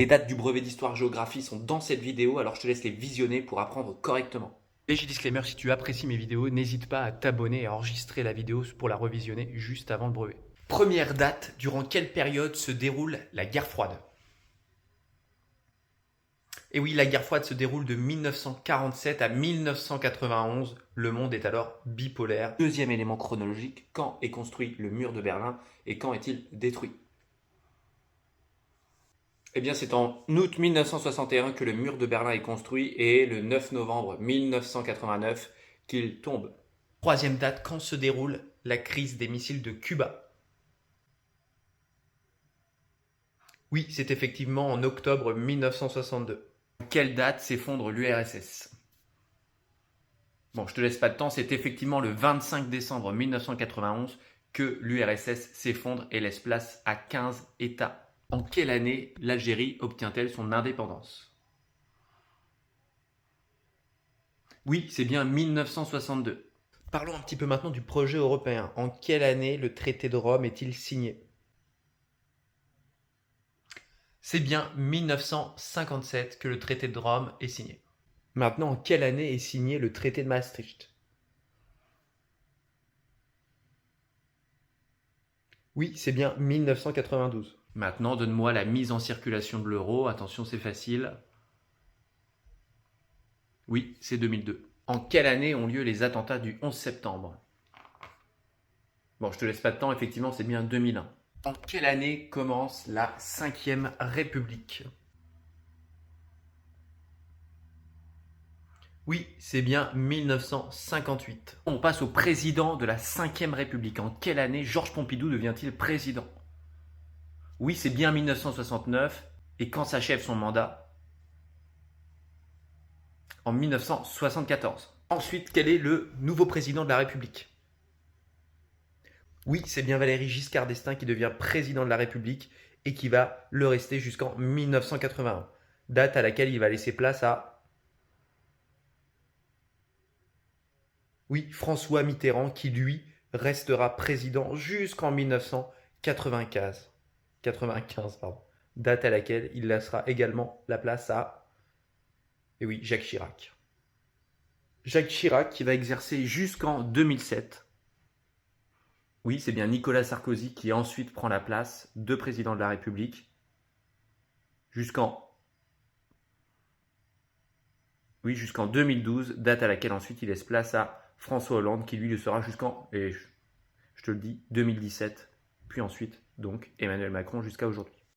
Les dates du brevet d'histoire-géographie sont dans cette vidéo, alors je te laisse les visionner pour apprendre correctement. Léger disclaimer, si tu apprécies mes vidéos, n'hésite pas à t'abonner et à enregistrer la vidéo pour la revisionner juste avant le brevet. Première date, durant quelle période se déroule la guerre froide? Et oui, la guerre froide se déroule de 1947 à 1991. Le monde est alors bipolaire. Deuxième élément chronologique, quand est construit le mur de Berlin et quand est-il détruit? Eh bien, c'est en août 1961 que le mur de Berlin est construit et le 9 novembre 1989 qu'il tombe. Troisième date, quand se déroule la crise des missiles de Cuba? Oui, c'est effectivement en octobre 1962. À quelle date s'effondre l'URSS? Bon, je te laisse pas de temps, c'est effectivement le 25 décembre 1991 que l'URSS s'effondre et laisse place à 15 États. En quelle année l'Algérie obtient-elle son indépendance? Oui, c'est bien 1962. Parlons un petit peu maintenant du projet européen. En quelle année le traité de Rome est-il signé? C'est bien 1957 que le traité de Rome est signé. Maintenant, en quelle année est signé le traité de Maastricht? Oui, c'est bien 1992. Maintenant, donne-moi la mise en circulation de l'euro. Attention, c'est facile. Oui, c'est 2002. En quelle année ont lieu les attentats du 11 septembre? Bon, je te laisse pas de temps, effectivement, c'est bien 2001. En quelle année commence la 5e République? Oui, c'est bien 1958. On passe au président de la 5e République. En quelle année Georges Pompidou devient-il président? Oui, c'est bien 1969. Et quand s'achève son mandat? En 1974. Ensuite, quel est le nouveau président de la République? Oui, c'est bien Valéry Giscard d'Estaing qui devient président de la République et qui va le rester jusqu'en 1981, date à laquelle il va laisser place à, oui, François Mitterrand qui, lui, restera président jusqu'en 1995. 95, pardon. Date à laquelle il laissera également la place à, et oui, Jacques Chirac. Jacques Chirac qui va exercer jusqu'en 2007. Oui, c'est bien Nicolas Sarkozy qui ensuite prend la place de président de la République jusqu'en 2012, date à laquelle ensuite il laisse place à François Hollande qui lui le sera jusqu'en, et je te le dis, 2017, puis ensuite donc Emmanuel Macron jusqu'à aujourd'hui.